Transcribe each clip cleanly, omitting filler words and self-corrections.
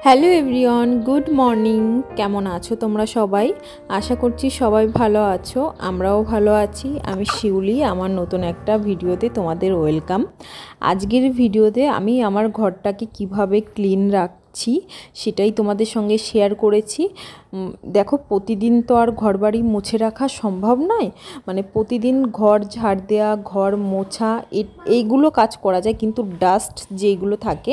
Hello everyone, good morning. কেমন আছো তোমরা সবাই? আশা করছি সবাই ভালো আছো, আমরাও ভালো আছি। আমি শিউলি, আমার নতুন একটা ভিডিওতে তোমাদের ওয়েলকাম। আজকের ভিডিওতে আমি আমার ঘরটাকে কিভাবে ক্লিন রাখছি সেটাই তোমাদের সঙ্গে শেয়ার করেছি। দেখো, প্রতিদিন তো আর ঘরবাড়ি মুছে রাখা সম্ভব নয়। মানে প্রতিদিন ঘর ঝাড় দেওয়া, ঘর মোছা, এইগুলো কাজ করা যায়, কিন্তু ডাস্ট যেগুলো থাকে,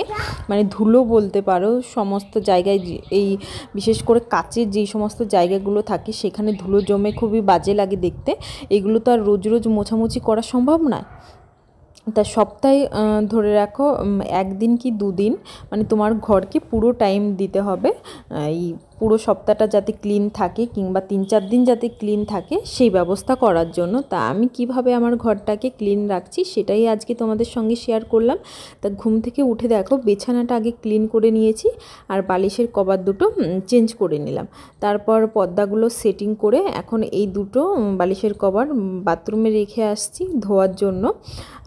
মানে ধুলো বলতে পারো, সমস্ত জায়গায় এই বিশেষ করে কাচের যেই সমস্ত জায়গাগুলো থাকে সেখানে ধুলো জমে খুবই বাজে লাগে দেখতে। এগুলো তো আর রোজ রোজ মোছামুছি করা সম্ভব নয়। তা সপ্তাহে ধরে রাখো একদিন কি দুদিন, মানে তোমার ঘরকে পুরো টাইম দিতে হবে এই পুরো সপ্তাহটা যাতে ক্লিন থাকে, কিংবা 3-4 দিন যাতে ক্লিন থাকে সেই ব্যবস্থা করার জন্য। তা আমি কিভাবে আমার ঘরটাকে ক্লিন রাখছি সেটাই আজকে তোমাদের সঙ্গে শেয়ার করলাম। তা ঘুম থেকে উঠে দেখো, বিছানাটা আগে ক্লিন করে নিয়েছি, আর বালিশের কভার দুটো চেঞ্জ করে নিলাম। তারপর পর্দাগুলো সেটিং করে এখন এই দুটো বালিশের কভার বাথরুমে রেখে আসছি ধোয়ার জন্য,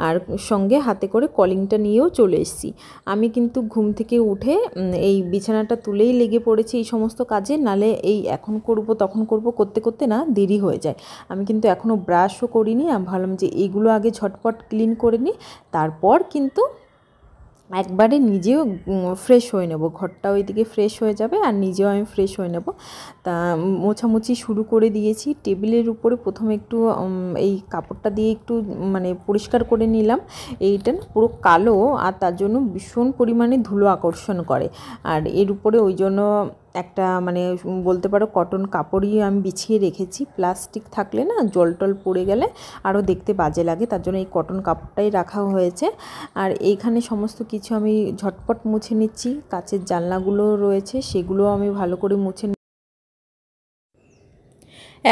আর সঙ্গে হাতে করে কলিংটা নিয়েও চলে এসেছি। আমি কিন্তু ঘুম থেকে উঠে এই বিছানাটা তুলেই লেগে পড়েছি এই সমস্ত কাজে, নালে এই এখন করব তখন করব করতে করতে না দেরি হয়ে যায়। আমি কিন্তু এখনও ব্রাশও করিনি। আমি ভাবলাম যে এইগুলো আগে ঝটপট ক্লিন করে নিই, তারপর কিন্তু একবারে নিজেও ফ্রেশ হয়ে নেব, ঘরটা ওইদিকে ফ্রেশ হয়ে যাবে আর নিজেও আমি ফ্রেশ হয়ে নেব। তা মোছামুছি শুরু করে দিয়েছি। টেবিলের উপরে প্রথমে একটু এই কাপড়টা দিয়ে একটু মানে পরিষ্কার করে নিলাম। এইটা পুরো কালো, আর তার জন্য ভীষণ পরিমাণে ধুলো আকর্ষণ করে। আর এর উপরে ওই জন্য একটা মানে বলতে পারো কটন কাপড়ই আমি বিছিয়ে রেখেছি। প্লাস্টিক থাকলে না জল টল পড়ে গেলে আরও দেখতে বাজে লাগে, তার জন্য এই কটন কাপড়টাই রাখা হয়েছে। আর এইখানে সমস্ত কিছু আমি ঝটপট মুছে নিচ্ছি। কাচের জানলাগুলো রয়েছে সেগুলো আমি ভালো করে মুছে।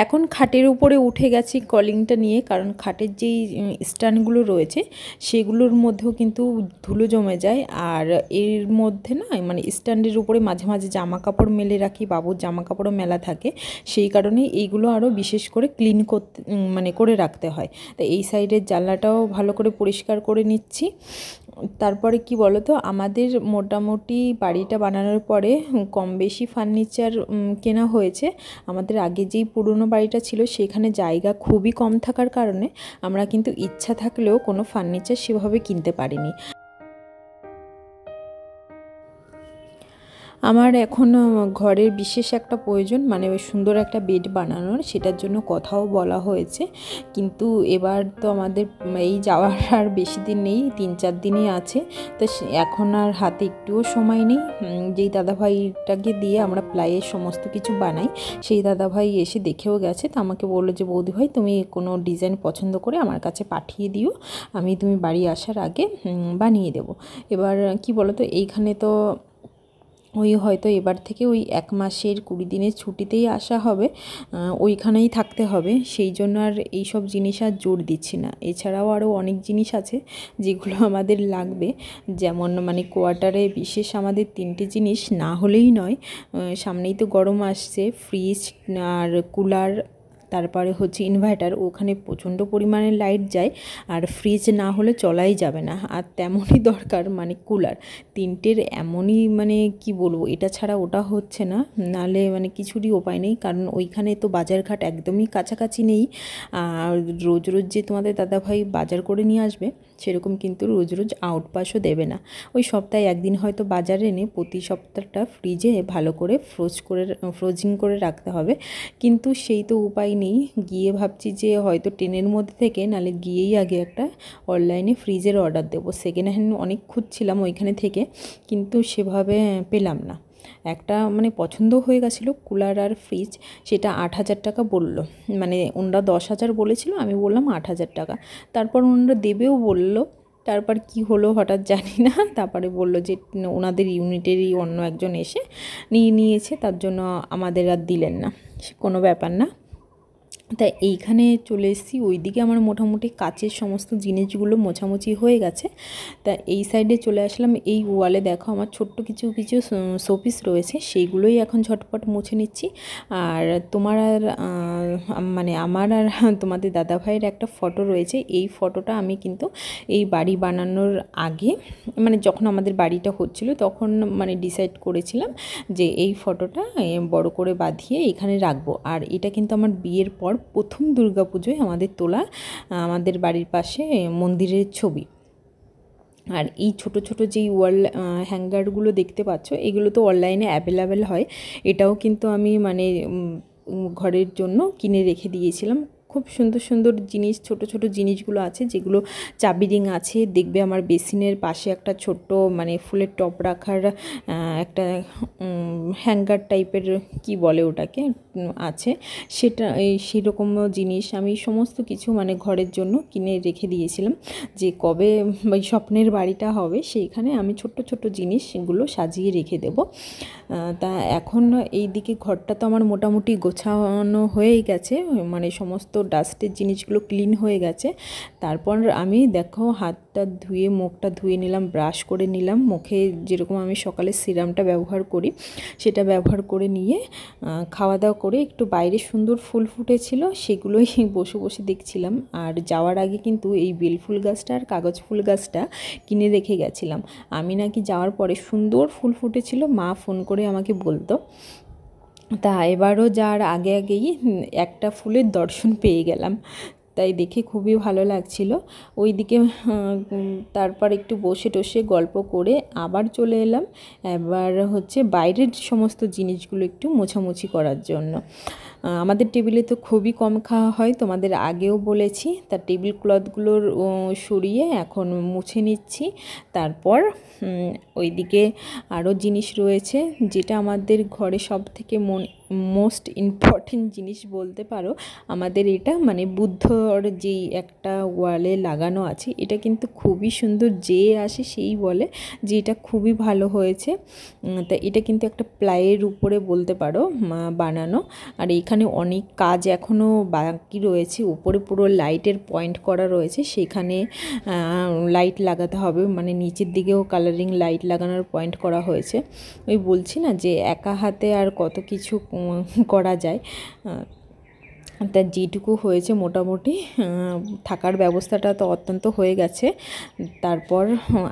এখন খাটের উপরে উঠে গেছি কলিংটা নিয়ে, কারণ খাটের যেই স্ট্যান্ডগুলো রয়েছে সেগুলোর মধ্যেও কিন্তু ধুলো জমে যায়। আর এর মধ্যে না মানে স্ট্যান্ডের উপরে মাঝে মাঝে জামা কাপড় মেলে রাখি, বাবুর জামা কাপড়ও মেলা থাকে, সেই কারণে এইগুলো আরও বিশেষ করে ক্লিন করতে মানে করে রাখতে হয়। তো এই সাইডের জানলাটাও ভালো করে পরিষ্কার করে নিচ্ছি। তারপরে কি বলো তো, আমাদের মোটামুটি বাড়িটা বানানোর পরে কম বেশি ফার্নিচার কেনা হয়েছে। আমাদের আগে যেই পুরনো বাড়িটা ছিল সেখানে জায়গা খুবই কম থাকার কারণে আমরা কিন্তু ইচ্ছা থাকলেও কোনো ফার্নিচার সেভাবে কিনতে পারিনি। আমার এখন ঘরের বিশেষ একটা প্রয়োজন, মানে ওই সুন্দর একটা বেড বানানোর, সেটার জন্য কথাও বলা হয়েছে। কিন্তু এবার তো আমাদের এই যাওয়ার আর বেশি দিন নেই, 3-4 দিনই আছে। তো এখন আর হাতে একটুও সময় নেই। যেই দাদাভাইটাকে দিয়ে আমরা প্লাইয়ের সমস্ত কিছু বানাই, সেই দাদাভাই এসে দেখেও গেছে। তো আমাকে বললো যে বৌদি ভাই, তুমি কোনো ডিজাইন পছন্দ করে আমার কাছে পাঠিয়ে দিও, আমি তুমি বাড়ি আসার আগে বানিয়ে দেবো। এবার কি বলো তো, এইখানে তো ওই হয়তো এবার থেকে ওই 1 মাসের 20 দিনের ছুটিতেই আসা হবে, ওইখানেই থাকতে হবে। সেই জন্য আর এইসব জিনিস আর জোর দিচ্ছি না। এছাড়াও আরও অনেক জিনিস আছে যেগুলো আমাদের লাগবে, যেমন মানে কোয়ার্টারে বিশেষ আমাদের 3টে জিনিস না হলেই নয়। সামনেই তো গরম আসছে, ফ্রিজ আর কুলার, তারপরে হচ্ছে ইনভার্টার, ওখানে প্রচণ্ড পরিমাণে লাইট যায়, আর ফ্রিজ না হলে চলাই যাবে না। আর তেমনই দরকার মানে কুলার, 3টের এমনই মানে কি বলবো, এটা ছাড়া ওটা হচ্ছে না, নালে মানে কিছুরই উপায় নেই। কারণ ওইখানে তো বাজারঘাট একদমই কাছাকাছি নেই। আর রোজ রোজ যে তোমাদের দাদাভাই বাজার করে নিয়ে আসবে সেরকম কিন্তু রোজ রোজ আউটপাসও দেবে না। ওই সপ্তাহে একদিন হয়তো বাজার এনে প্রতি সপ্তাহটা ফ্রিজে ভালো করে ফ্রোজিং করে রাখতে হবে। কিন্তু সেই তো উপায় নেই। গিয়ে ভাবছি যে হয়তো ট্রেনের মধ্যে থেকে, নালে গিয়েই আগে একটা অনলাইনে ফ্রিজের অর্ডার দেবো। সেকেন্ড হ্যান্ড অনেক খুঁজছিলাম ওইখানে থেকে, কিন্তু সেভাবে পেলাম না। একটা মানে পছন্দ হয়ে গেছিলো কুলার আর ফ্রিজ, সেটা 8,000 টাকা বললো। মানে ওনারা 10,000 বলেছিল, আমি বললাম 8,000 টাকা। তারপর ওনারা দেবেও বললো। তারপর কি হলো হঠাৎ জানি না, তারপরে বললো যে ওনাদের ইউনিটেরই অন্য একজন এসে নিয়েছে, তার জন্য আমাদের আর দিলেন না। কোনো ব্যাপার না, তাই এইখানে চলে এসেছি। ওইদিকে আমার মোটামুটি কাচের সমস্ত জিনিসগুলো মোছামুছি হয়ে গেছে। তা এই সাইডে চলে আসলাম। এই ওয়ালে দেখো আমার ছোট্ট কিছু কিছু শোপিস রয়েছে, সেইগুলোই এখন ঝটপট মুছে নিচ্ছি। আর তোমার আর মানে আমার আর তোমাদের দাদাভাইয়ের একটা ফটো রয়েছে। এই ফটোটা আমি কিন্তু এই বাড়ি বানানোর আগে, মানে যখন আমাদের বাড়িটা হচ্ছিল তখন মানে ডিসাইড করেছিলাম যে এই ফটোটা বড় করে বাঁধিয়ে এখানে রাখবো। আর এটা কিন্তু আমার বিয়ের পর প্রথম দুর্গাপুজোয় আমাদের তোলা আমাদের বাড়ির পাশে মন্দিরের ছবি। আর এই ছোট ছোট যেই ওয়াল হ্যাঙ্গারগুলো দেখতে পাচ্ছ, এগুলো তো অনলাইনে অ্যাভেলেবেল হয়। এটাও কিন্তু আমি মানে ঘরের জন্য কিনে রেখে দিয়েছিলাম। খুব সুন্দর সুন্দর জিনিস, ছোট ছোট জিনিসগুলো আছে, যেগুলো চাবি রিং আছে। দেখবে আমার বেসিনের পাশে একটা ছোট্ট মানে ফুলের টব রাখার একটা হ্যাঙ্গার টাইপের, কি বলে ওটাকে, আছে। সেটা সেরকম জিনিস আমি সমস্ত কিছু মানে ঘরের জন্য কিনে রেখে দিয়েছিলাম, যে কবে স্বপ্নের বাড়িটা হবে সেইখানে আমি ছোট্ট ছোট্ট জিনিসগুলো সাজিয়ে রেখে দেব। তা এখন এই দিকে ঘরটা তো আমার মোটামুটি গোছানো হয়েই গেছে, মানে সমস্ত ডাস্টের জিনিসগুলো ক্লিন হয়ে গেছে। তারপর আমি দেখো হাতটা ধুয়ে মুখটা ধুয়ে নিলাম, ব্রাশ করে নিলাম। মুখে যেরকম আমি সকালে সিরামটা ব্যবহার করি সেটা ব্যবহার করে নিয়ে খাওয়া দাওয়া করে একটু বাইরে সুন্দর ফুল ফুটেছিল, সেগুলোই বসে বসে দেখছিলাম। আর যাওয়ার আগে কিন্তু এই বেলফুল গাছটা আর কাগজ ফুল গাছটা কিনে রেখে গেছিলাম। আমি নাকি যাওয়ার পরে সুন্দর ফুল ফুটেছিল, মা ফোন করে আমাকে বলতো। তা এবারও যাওয়ার আগে আগেই একটা ফুলের দর্শন পেয়ে গেলাম, তাই দেখে খুবই ভালো লাগছিল। ওইদিকে তারপর একটু বসে টসে গল্প করে আবার চলে এলাম। এবার হচ্ছে বাইরের সমস্ত জিনিসগুলো একটু মোছামুছি করার জন্য। আমাদের টেবিলে তো খুবই কম খাওয়া হয়, তোমাদের আগেও বলেছি। তার টেবিল ক্লথগুলোর সরিয়ে এখন মুছে নিচ্ছি। তারপর ওইদিকে আরও জিনিস রয়েছে, যেটা আমাদের ঘরে সব থেকে মোস্ট ইম্পর্টেন্ট জিনিস বলতে পারো। আমাদের এটা মানে বুদ্ধর যেই একটা ওয়ালে লাগানো আছে, এটা কিন্তু খুবই সুন্দর। যে আসে সেই বলে যে এটা খুবই ভালো হয়েছে। তা এটা কিন্তু একটা প্লাইয়ের উপরে বলতে পারো বানানো। আর এখানে অনেক কাজ এখনও বাকি রয়েছে। উপরে পুরো লাইটের পয়েন্ট করা রয়েছে, সেখানে লাইট লাগাতে হবে, মানে নিচের দিকেও কালারিং লাইট লাগানোর পয়েন্ট করা হয়েছে। ওই বলছি না যে একা হাতে আর কত কিছু করা যায়। তা যেটুকু হয়েছে মোটামুটি থাকার ব্যবস্থাটা তো অত্যন্ত হয়ে গেছে। তারপর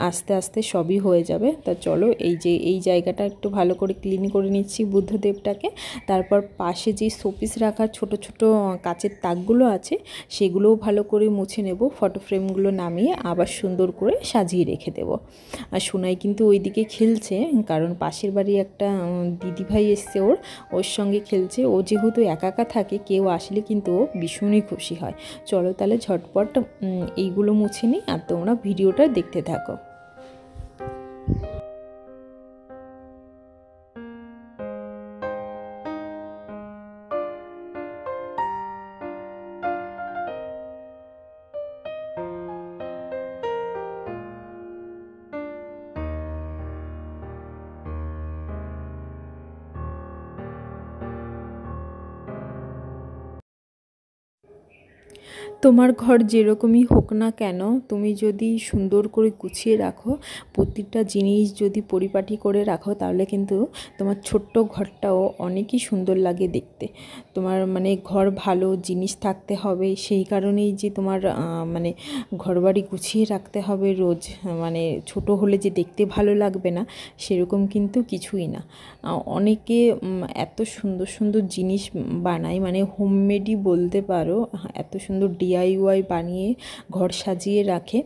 আস্তে আস্তে সবই হয়ে যাবে। তা চলো এই জায়গাটা একটু ভালো করে ক্লিন করে নিচ্ছি বুদ্ধদেবটাকে। তারপর পাশে যে শোপিস রাখার ছোট ছোট কাচের তাকগুলো আছে সেগুলোও ভালো করে মুছে নেব। ফটো ফ্রেমগুলো নামিয়ে আবার সুন্দর করে সাজিয়ে রেখে দেব। আর সোনাই কিন্তু ওইদিকে খেলছে, কারণ পাশের বাড়ি একটা দিদিভাই এসছে, ওর সঙ্গে খেলছে। ও যেহেতু একা একা থাকে, কেউ আসলে কিন্তু ও ভীষণই খুশি হয়। চলো তাহলে ঝটপট এইগুলো মুছে নিই, আর তোমরা ভিডিওটা দেখতে থাকো। তোমার ঘর যেরকমই হোক না কেন, তুমি যদি সুন্দর করে গুছিয়ে রাখো, প্রতিটা জিনিস যদি পরিপাটি করে রাখো, তাহলে কিন্তু তোমার ছোট্ট ঘরটাও অনেকই সুন্দর লাগে দেখতে। তোমার মানে ঘর ভালো জিনিস থাকতে হবে, সেই কারণেই যে তোমার মানে ঘরবাড়ি গুছিয়ে রাখতে হবে রোজ। মানে ছোট হলে যে দেখতে ভালো লাগবে না, সেরকম কিন্তু কিছুই না। অনেকে এত সুন্দর সুন্দর জিনিস বানায়, মানে হোমমেডই বলতে পারো, এত সুন্দর DIY বানিয়ে ঘর সাজিয়ে রাখে।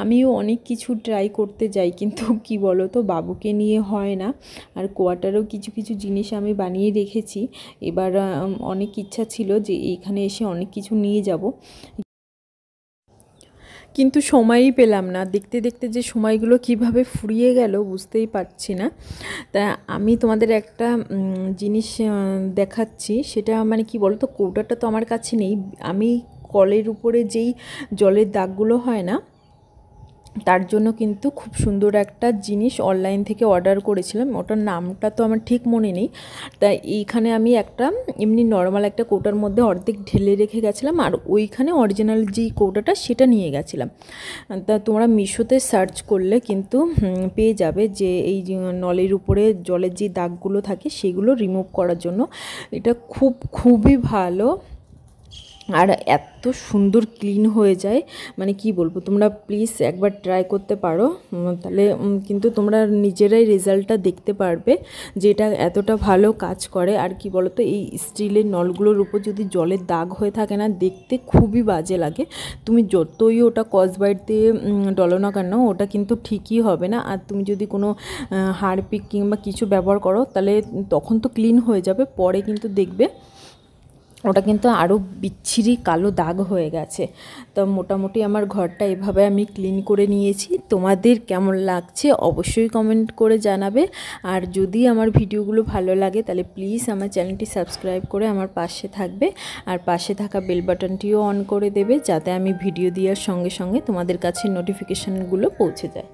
আমিও অনেক কিছু ট্রাই করতে যাই, কিন্তু কি বলো তো, বাবুকে নিয়ে হয় না। আর কোয়ার্টারেও কিছু কিছু জিনিস আমি বানিয়ে রেখেছি। এবার অনেক ইচ্ছা ছিল যে এইখানে এসে অনেক কিছু নিয়ে যাব, কিন্তু সময়ই পেলাম না। দেখতে দেখতে যে সময়গুলো কিভাবে ফুরিয়ে গেল বুঝতেই পারছি না। তা আমি তোমাদের একটা জিনিস দেখাচ্ছি। সেটা মানে কি বলো তো, কৌটাটা তো আমার কাছে নেই। আমি কলের উপরে যেই জলের দাগগুলো হয় না, তার জন্য কিন্তু খুব সুন্দর একটা জিনিস অনলাইন থেকে অর্ডার করেছিলাম, ওটার নামটা তো আমার ঠিক মনে নেই। তাই এইখানে আমি একটা এমনি নর্মাল একটা কৌটার মধ্যে অর্ধেক ঢেলে রেখে গেছিলাম, আর ওইখানে অরিজিনাল যেই কৌটাটা সেটা নিয়ে গেছিলাম। তা তোমরা মিশোতে সার্চ করলে কিন্তু পেয়ে যাবে যে এই নলের উপরে জলের যে দাগগুলো থাকে সেগুলো রিমুভ করার জন্য এটা খুবই ভালো, আর এত সুন্দর ক্লিন হয়ে যায়, মানে কি বলবো। তোমরা প্লিজ একবার ট্রাই করতে পারো, তাহলে কিন্তু তোমরা নিজেরাই রেজাল্টটা দেখতে পারবে যে এটা এতটা ভালো কাজ করে। আর কি বলো তো, এই স্টিলের নলগুলোর উপর যদি জলের দাগ হয়ে থাকে না, দেখতে খুবই বাজে লাগে। তুমি যতই ওটা স্কচব্রাইট দিয়ে ডলো না কেন, ওটা কিন্তু ঠিকই হবে না। আর তুমি যদি কোনো হারপিক কিংবা কিছু ব্যবহার করো, তাহলে তখন তো ক্লিন হয়ে যাবে, পরে কিন্তু দেখবে ওটা কিন্তু আরও বিচ্ছিরি কালো দাগ হয়ে গেছে। তো মোটামুটি আমার ঘরটা এভাবে আমি ক্লিন করে নিয়েছি। তোমাদের কেমন লাগছে অবশ্যই কমেন্ট করে জানাবে। আর যদি আমার ভিডিওগুলো ভালো লাগে তাহলে প্লিজ আমার চ্যানেলটি সাবস্ক্রাইব করে আমার পাশে থাকবে, আর পাশে থাকা বেল বাটনটিও অন করে দেবে, যাতে আমি ভিডিও দেওয়ার সঙ্গে সঙ্গে তোমাদের কাছে নোটিফিকেশানগুলো পৌঁছে যায়।